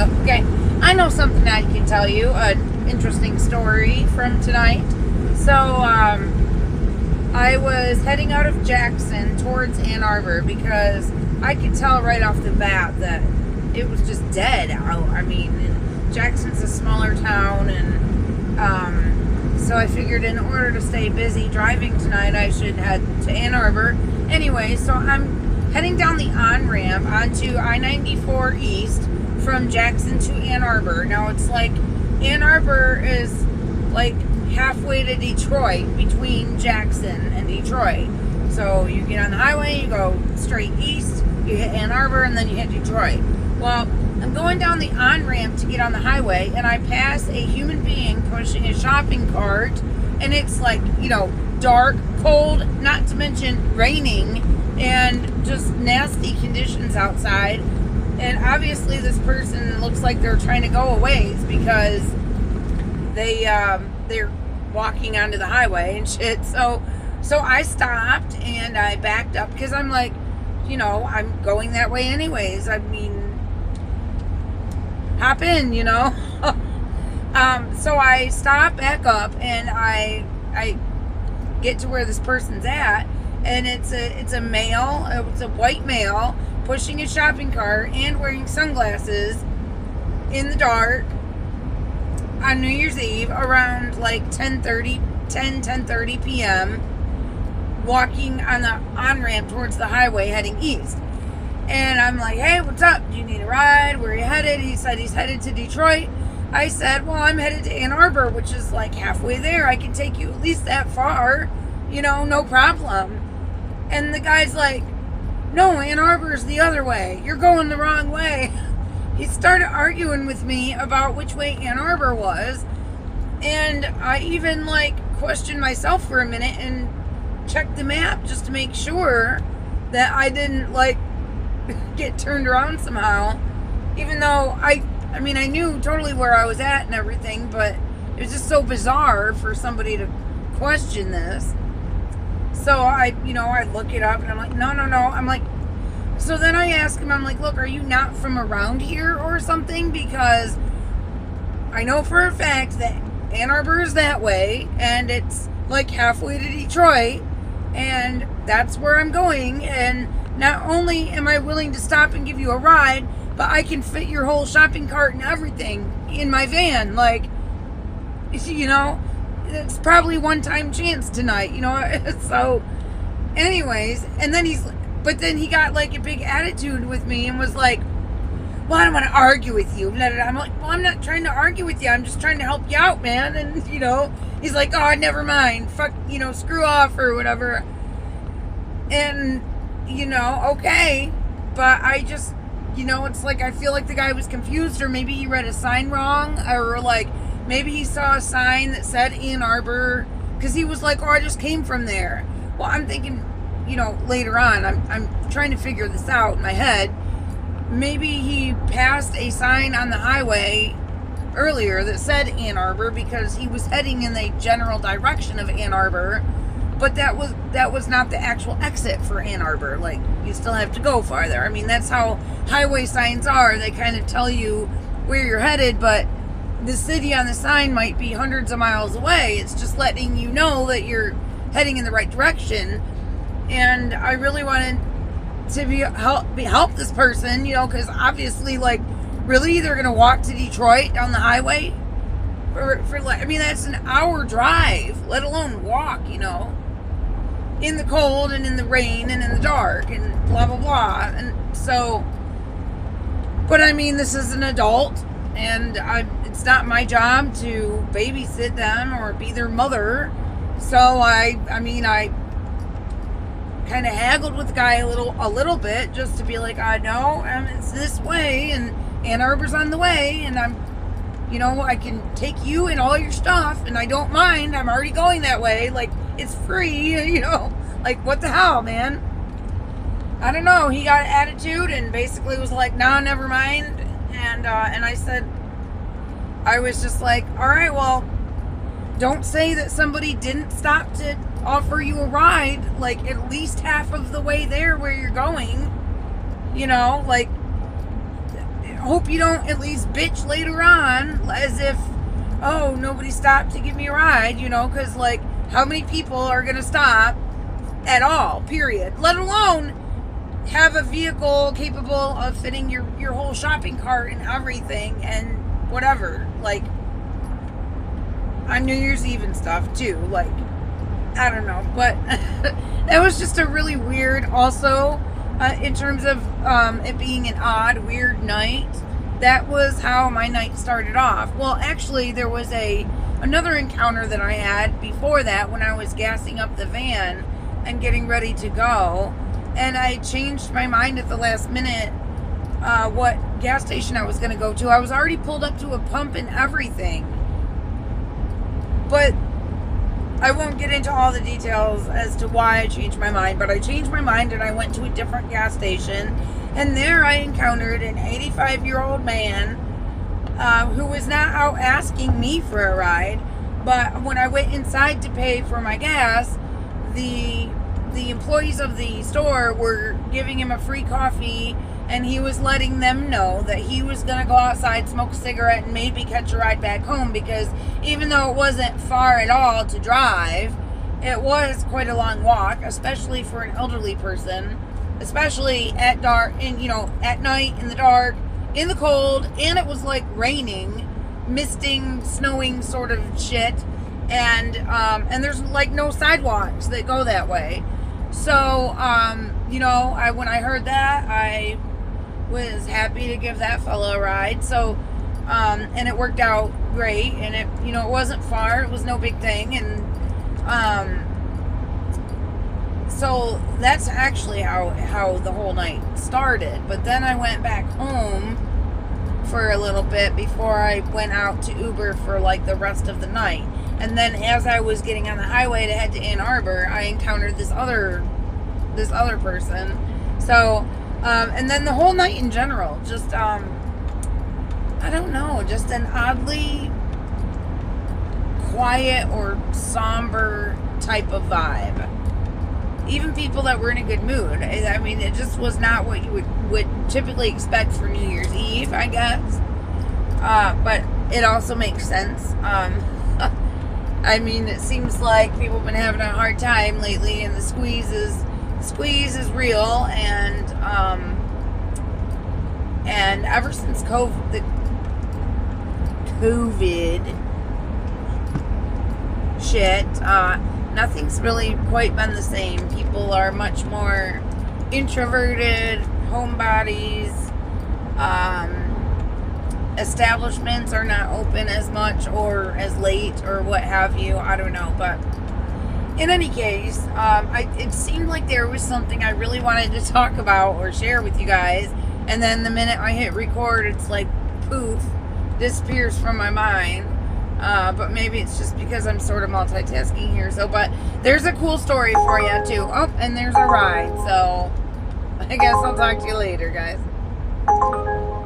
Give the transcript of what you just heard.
Okay, I know something I can tell you, an interesting story from tonight. So, I was heading out of Jackson towards Ann Arbor because I could tell right off the bat that it was just dead out. I mean, Jackson's a smaller town, and so I figured in order to stay busy driving tonight, I should head to Ann Arbor. Anyway, so I'm heading down the on-ramp onto I-94 East from Jackson to Ann Arbor. Now, it's like Ann Arbor is like halfway to Detroit, between Jackson and Detroit. So you get on the highway, you go straight east, you hit Ann Arbor, and then you hit Detroit. Well, I'm going down the on-ramp to get on the highway, and I pass a human being pushing a shopping cart, and it's like, dark, cold, not to mention raining, and just nasty conditions outside. And obviously this person looks like they're trying to go a ways because they're walking onto the highway and shit. So I stopped and I backed up because I'm like, I'm going that way anyways. I mean, hop in, so I stop, back up, and I get to where this person's at, and it's a male, it's a white male pushing a shopping cart and wearing sunglasses in the dark on New Year's Eve around like 10:30 p.m. walking on the on-ramp towards the highway heading east. And I'm like, hey, what's up? Do you need a ride? Where are you headed? He said he's headed to Detroit. I said, well, I'm headed to Ann Arbor, which is like halfway there. I can take you at least that far, no problem. And the guy's like, no, Ann Arbor's the other way. You're going the wrong way. He started arguing with me about which way Ann Arbor was. And I even questioned myself for a minute and checked the map just to make sure that I didn't get turned around somehow. Even though I knew totally where I was at and everything, but it was just so bizarre for somebody to question this. So I look it up and I'm like, no. I'm like, so then I ask him, I'm like, look, are you not from around here or something? Because I know for a fact that Ann Arbor is that way, and it's like halfway to Detroit, and that's where I'm going. And not only am I willing to stop and give you a ride, but I can fit your whole shopping cart and everything in my van. It's probably one-time chance tonight, So, anyways, and then then he got a big attitude with me and was like, well, I don't want to argue with you. I'm like, well, I'm not trying to argue with you. I'm just trying to help you out, man. And, he's like, oh, never mind. Fuck, screw off or whatever. And, okay. But I just, it's like I feel like the guy was confused, or maybe he read a sign wrong, or maybe he saw a sign that said Ann Arbor, because he was like, oh, I just came from there. Well, I'm thinking, later on, I'm trying to figure this out in my head. Maybe he passed a sign on the highway earlier that said Ann Arbor because he was heading in the general direction of Ann Arbor, but that was not the actual exit for Ann Arbor. You still have to go farther. I mean, that's how highway signs are. They kind of tell you where you're headed, but the city on the sign might be hundreds of miles away. It's just letting you know that you're heading in the right direction. And I really wanted to help this person, because obviously, really, they're gonna walk to Detroit down the highway for that's an hour drive, let alone walk, in the cold and in the rain and in the dark and blah blah blah. And so, but this is an adult, and it's not my job to babysit them or be their mother. So I kind of haggled with the guy a little bit, just to be like, I know, it's this way, and Ann Arbor's on the way, and I'm, I can take you and all your stuff, and I don't mind. I'm already going that way. It's free, what the hell, man? I don't know. He got an attitude and basically was like, nah, never mind. And I said, I was just like, all right, well, don't say that somebody didn't stop to offer you a ride, at least half of the way there where you're going, hope you don't at least bitch later on as if, oh, nobody stopped to give me a ride, you know, because, like, how many people are going to stop at all, period, let alone have a vehicle capable of fitting your whole shopping cart and everything and whatever, like, on New Year's Eve and stuff, too, like, I don't know, but that was just a really weird, also, in terms of it being an odd, weird night. That was how my night started off. Well, actually, there was another encounter that I had before that when I was gassing up the van and getting ready to go, and I changed my mind at the last minute what gas station I was going to go to. I was already pulled up to a pump and everything, but I won't get into all the details as to why I changed my mind, but I changed my mind and I went to a different gas station, and there I encountered an 85-year-old man who was not out asking me for a ride, but when I went inside to pay for my gas, the employees of the store were giving him a free coffee, and he was letting them know that he was going to go outside, smoke a cigarette, and maybe catch a ride back home, because even though it wasn't far at all to drive, it was quite a long walk, especially for an elderly person, especially at dark, and, you know, at night, in the dark, in the cold, and it was like raining, misting, snowing sort of shit, and there's like no sidewalks that go that way. So, you know, when I heard that, I was happy to give that fella a ride. So, and it worked out great, and it, you know, it wasn't far, it was no big thing, and so that's actually how the whole night started. But then I went back home for a little bit before I went out to Uber for like the rest of the night. And then as I was getting on the highway to head to Ann Arbor, I encountered this other person. So, and then the whole night in general, just, I don't know, just an oddly quiet or somber type of vibe. Even people that were in a good mood. I mean, it just was not what you would typically expect for New Year's Eve, I guess. But it also makes sense. I mean, it seems like people have been having a hard time lately, and the squeeze is real, and ever since COVID shit, nothing's really quite been the same. People are much more introverted, homebodies. Establishments are not open as much or as late or what have you. I don't know, but in any case, it seemed like there was something I really wanted to talk about or share with you guys, and then the minute I hit record, it's like poof, disappears from my mind. But maybe it's just because I'm sort of multitasking here. So, but there's a cool story for you too. Oh, and there's a ride. So I guess I'll talk to you later, guys.